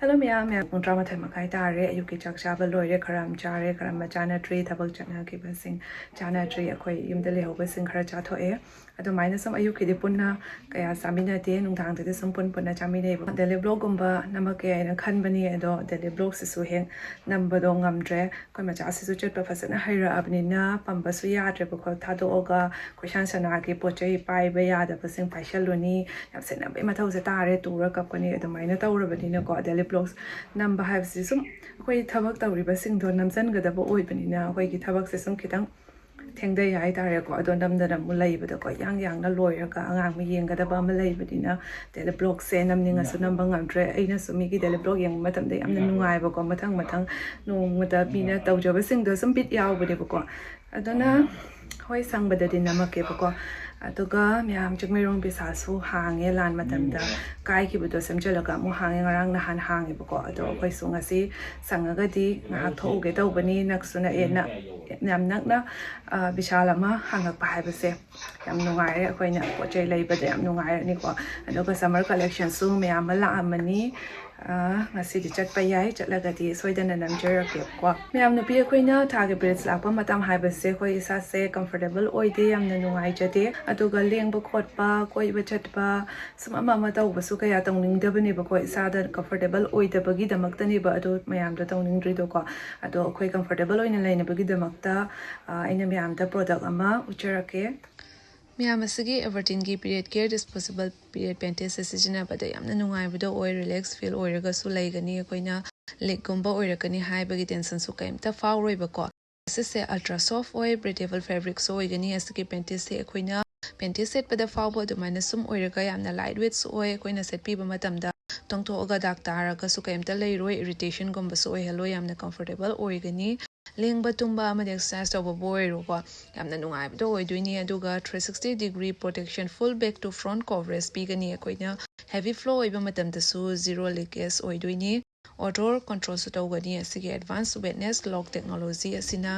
Hello ma'am, pung dramathai makai tare ayuki chak chaba loire kharam chare kharam chana tree thabak chana ki basing chana tree akhoi yumda lehoba sing khara cha thoe adu minus some ayuki de punna kaya samina te nungthang de sum pun punna chamine ba daily blog gumba namake aina khan bani ado daily blog sisu heng number do ngamdre koi ma cha sisu chet pa fasana haira abni na pamba su ya tre ko thado oga question sana ki pochai pai ba ya da basing paishal loni yam sena be mathau se tare tura kap kani adu mina tawrabani na ko daily blocks number have sum koi thabak tawriba sing do namjan gadaba oibani na koi ki thabak se sum khitang thengdai hai tare ko ado namdana mu laibada ko yang na loiraga angang mi yengadaba ma laibadina daily blog se namninga su namba ngamdre aina su mi ki daily blog yang matam de amna nungai ba ko mathang nungmata bina tawjaba sing do sum bit yaubade ba ko adona hoi sangbada din namake ba ko aduga myam Chingmeirong da Vishal su hange lan matamda kai ki budo semjalaga mu hange ngarang na hange ba ko ado koi su ngasi sangaga di nga thoge tawbani naksuna ena yam nakna Vishal ama hangak pa haibase yam nungaire akoina pochai leibada yam nungaire ni ko aduga summer collection su myam la amani ngasi di chat pa yai chatlagati soidana namjera ke ko myam nupi akoina thage braids lakpa matam haibase koi isa se comfortable oide yam na nungai jate aduga lengba khotpa koi ba chatpa sum ama tawba su kaya tawningdabani ba ko isa da comfortable oidabagi damaktani ba adu mayam da tawningdri do ko ado koi comfortable oina lainabagi damakta aina myam da product ama ucharake Miyam asigi everteen ki period care disposable period panties sijina bada yamna nungai bada oil relax feel oiraga su laigani akoina leg gumba oiragani haibagi tension su kaimta fauroi ba ko asise ultra soft oil breathable fabric so oigani asigi panties se akoina panties set bada faubo adumaina sum oiraga yamna lightweight su oi akoina set piba matamda tongthoga dak taraga su kaimta leiroi irritation gumba su oi hello yamna comfortable oigani lengba tumba ama exercise tawba boiro ko yamna nungai bdo oidoini aduga 360-degree protection full back to front coverage pigani akoina heavy flow oiba matamda su zero leakage oidoini odor control su tawgani asigi advanced wetness lock technology asina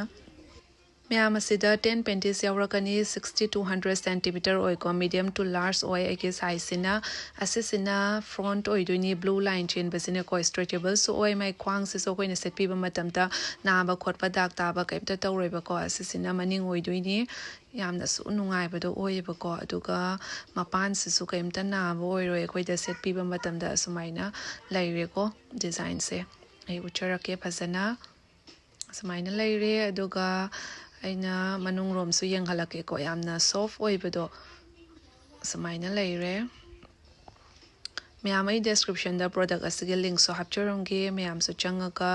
Myam asida 10 panties yawrakani 60 to 100 cm oiko medium to large oi age size sina asisina front oidoini blue line chain basina ko stretchable so oi mai khwang se so koina set piba matamta na ba khotpa dak ta ba kaimta tawreba ko asisina maning oidoini yamna su nungai bado oiba ko aduga mapan se su kaimta na ba oiroi koida set piba matamda sumaina laire ko design se ai ucharake phasana sumaina laire aduga aina manung rom su yenghalake ko yamna soft oibado samaina leire myam ai description da product asigi link so hapcharonge myam su changaga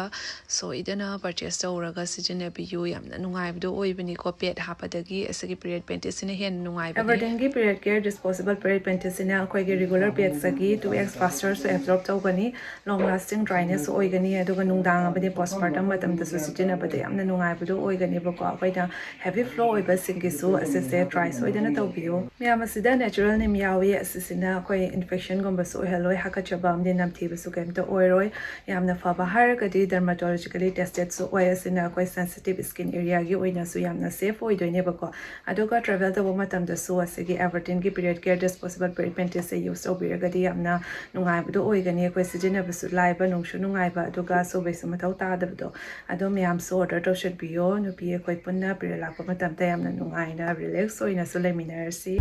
so idana purchase tawraga sijina biyu yamna nungai bdo oibani ko pet hapadagi asigi period panties ina hen nungai bani everteen gi period care disposable period panties ina koi gi regular pet sagi 2x faster so absorb tawgani long lasting dryness oigani aduga nungdang abadi postpartum matam da su sijina bada yamna nungai bdo oigani ba ko akoida heavy flow oiba singi su assist dry so idana tawbiyo myam asida natural nim yawi asisina koi infection gomba so loi hakachaba amde namthiba su kaimta oiroi yamna faba haragadi dermatologically tested so oi asina koi sensitive skin area gi oina su yamna safe oidoine bako aduga travel da matam da su asigi everteen gi period care disposable period panties se use obiragadi yamna nungai bdo oigani koi sijina basu laiba nungshu nungai ba aduga so besu mathau ta dabdo ado myam so order to should be yo nupi koi punna period lakpa matam ta yamna nungai na relax oina su leminarsi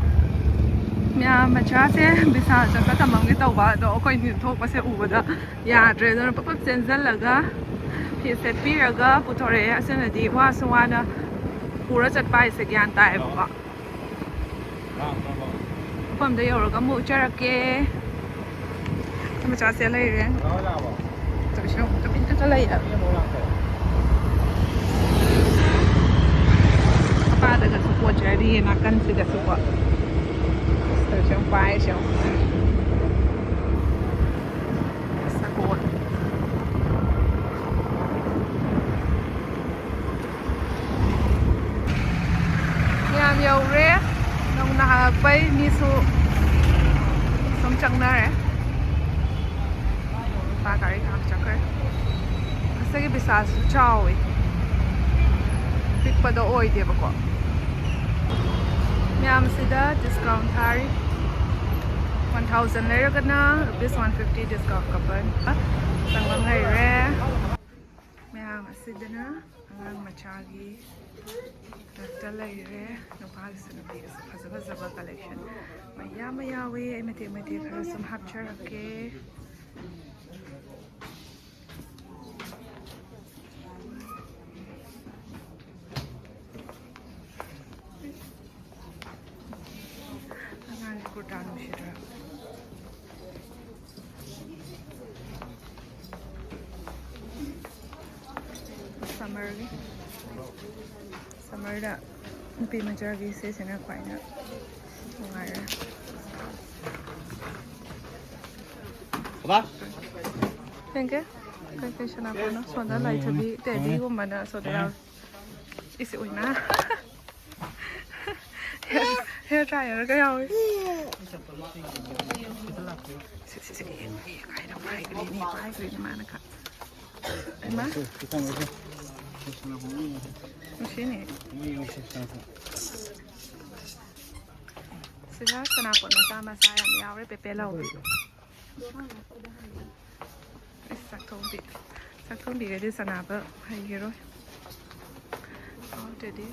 myam machase Vishal chakka tamamge tawba do koi ni thokpa se ubada yadre do pap senjalaga phi set piraga puthore asanadi wa suwana pura chatpai se gyan tai ba pam de yoraga mu charake machase leire to show to bin to leire pa daga su po jari na kan se ga su pa Siya pai siya. Sakot. Yam yaw re nong nahagpay ni su somchang na re. Pagari kang chakre. Kasi Vishal su chow eh. Pikpa do oy di ba ko. Myam sida discount hari 1000 leiragana rupees 150 discount kapan sangam leire mayam asidana angang machagi ta leire nopagis nupi fazaba collection mayam yawe ai mate khara sum hapcharake Summer da nupi majagi se sina kwaina nungaire ba thank you kai sana kono sonda lai thabi tedi ko mana so da isi uina hair dryer ga yawi si kai da pai gri mana ka ma Sini. Sila kenapa nama saya miawe pepe lau. Sak thong bi cái đi sana ba hay cái rồi. Jadi.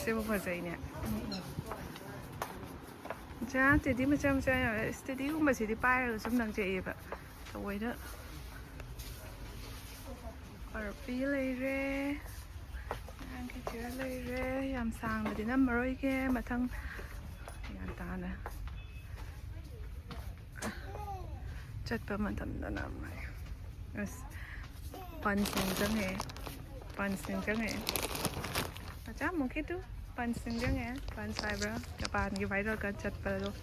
Siapa pasal ini? Jangan jadi macam saya, jadi masih di payah, sebenarnya jadi apa? Tahu itu. Arpi leire, ang kicir leire, yam sang na din ang maroy ke matang yan tana. Chat pa man tanda namay. Yes, pansing jang eh. Macam mungkin tu pansing jang eh, pansai bro, kapan kita viral kan chat pa lo.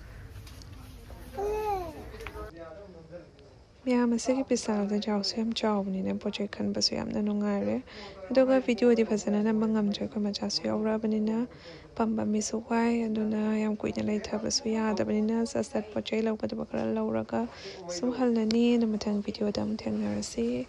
Miyam asigi pisal da jaw sem jaw ni ne project kan basu yam na nungaire aduga video di phasana na mangam jay ko macha su yawra banina pamba mi su wai aduna yam kuina lai tha basu ya da banina sasat project law ka da bakra lawraga sum halna ni na matang video da mthang na rasi